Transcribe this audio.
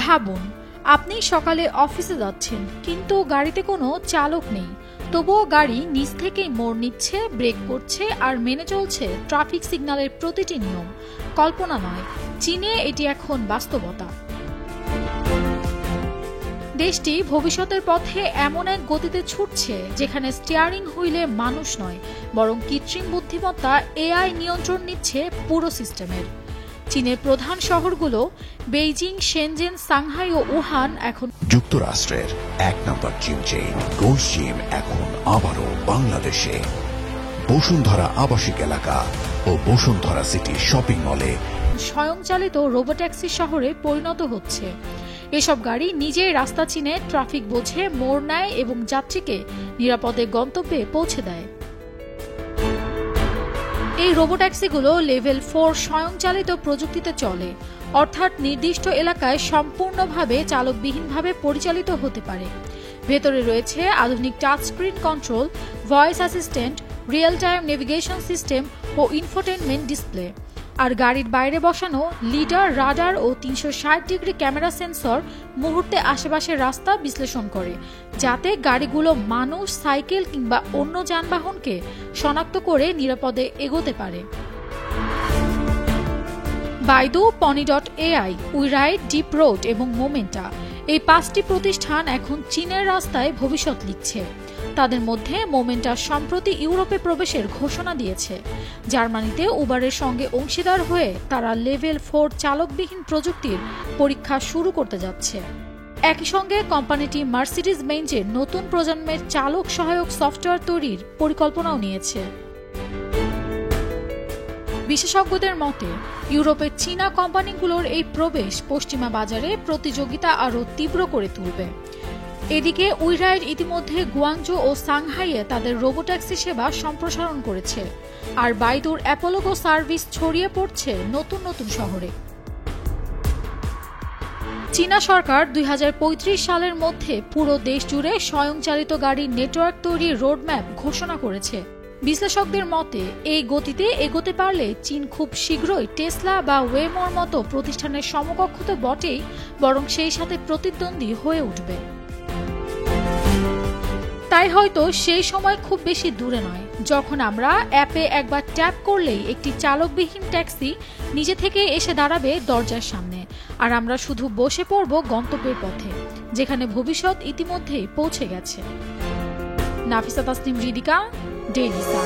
ভাবুন, আপনি সকালে অফিসে যাচ্ছেন, কিন্তু গাড়িতে কোনো চালক নেই। তবুও গাড়ি নিজ থেকেই মোড় নিচ্ছে, ব্রেক করছে আর মেনে চলছে ট্রাফিক সিগন্যালের প্রতিটি নিয়ম। কল্পনা নয়, চীনে এটি এখন বাস্তবতা। দেশটি ভবিষ্যতের পথে এমন এক গতিতে ছুটছে যেখানে স্টিয়ারিং হুইলে মানুষ নয়, বরং কৃত্রিম বুদ্ধিমত্তা এআই নিয়ন্ত্রণ নিচ্ছে পুরো সিস্টেমের। চীনের প্রধান শহরগুলো বেইজিং, শেনজেন, সাংহাই ও উহান এখন যুক্তরাষ্ট্রের ১ নম্বর জিম চেইন গোল্ডস জিম এখন আবারও বাংলাদেশে। বসুন্ধরা আবাসিক এলাকা ও বসুন্ধরা সিটি শপিং মলে স্বয়ংচালিত রোবোট্যাক্সি শহরে পরিণত হচ্ছে। এসব গাড়ি নিজেই রাস্তা চিনে, ট্রাফিক বোঝে, মোড় নেয় এবং যাত্রীকে নিরাপদে গন্তব্যে পৌঁছে দেয়। এই রোবোট্যাক্সিগুলো লেভেল 4 স্বয়ংচালিত প্রযুক্তিতে চলে, অর্থাৎ নির্দিষ্ট এলাকায় সম্পূর্ণভাবে চালকবিহীনভাবে পরিচালিত হতে পারে। ভেতরে রয়েছে আধুনিক touch screen control, voice assistant, real time navigation system ও ইনফোটেনমেন্ট ডিসপ্লে। আর গাড়ির বাইরে বসানো লিডার, রাডার ও 360 ডিগ্রি ক্যামেরা সেন্সর মুহূর্তে আশেপাশের রাস্তা বিশ্লেষণ করে, যাতে গাড়িগুলো মানুষ, সাইকেল কিংবা অন্য যানবাহনকে শনাক্ত করে নিরাপদে এগোতে পারে। বাইদু, পনি.এআই, উইরাইড, ডিপ রোড এবং মোমেন্টা, এই 5টি প্রতিষ্ঠান এখন চীনের রাস্তায় ভবিষ্যৎ লিখছে। তাদের মধ্যে মোমেন্টা সম্প্রতি ইউরোপে প্রবেশের ঘোষণা দিয়েছে। জার্মানিতে উবারের সঙ্গে অংশীদার হয়ে তারা লেভেল 4 চালকবিহীন প্রযুক্তির পরীক্ষা শুরু করতে যাচ্ছে। একই সঙ্গে কোম্পানিটি মার্সিডিজ বেঞ্জের নতুন প্রজন্মের চালক সহায়ক সফটওয়্যার তৈরির পরিকল্পনাও নিয়েছে। বিশেষজ্ঞদের মতে, ইউরোপের চীনা কোম্পানিগুলোর এই প্রবেশ পশ্চিমা বাজারে প্রতিযোগিতা আরও তীব্র করে তুলবে। এদিকে উইরাইড ইতিমধ্যে গুয়াংজু ও সাংহাইয়ে তাদের রোবোট্যাক্সি সেবা সম্প্রসারণ করেছে, আর বাইদুর অ্যাপোলোগো সার্ভিস ছড়িয়ে পড়ছে নতুন নতুন শহরে। চীনা সরকার 2035 সালের মধ্যে পুরো দেশ জুড়ে স্বয়ংচালিত গাড়ির নেটওয়ার্ক তৈরির রোডম্যাপ ঘোষণা করেছে। বিশ্লেষকদের মতে, এই গতিতে এগোতে পারলে চীন খুব শীঘ্রই টেসলা বা ওয়েমোর মতো প্রতিষ্ঠানের সমকক্ষ তো বটেই, বরং সেই সাথে প্রতিদ্বন্দ্বী হয়ে উঠবে। তাই হয়তো সেই সময় খুব বেশি দূরে নয়, যখন আমরা অ্যাপে একবার ট্যাপ করলেই একটি চালকবিহীন ট্যাক্সি নিজে থেকে এসে দাঁড়াবে দরজার সামনে, আর আমরা শুধু বসে পড়ব গন্তব্যের পথে, যেখানে ভবিষ্যৎ ইতিমধ্যেই পৌঁছে গেছে। Nafisa Tasnim, Ridhika, daily star.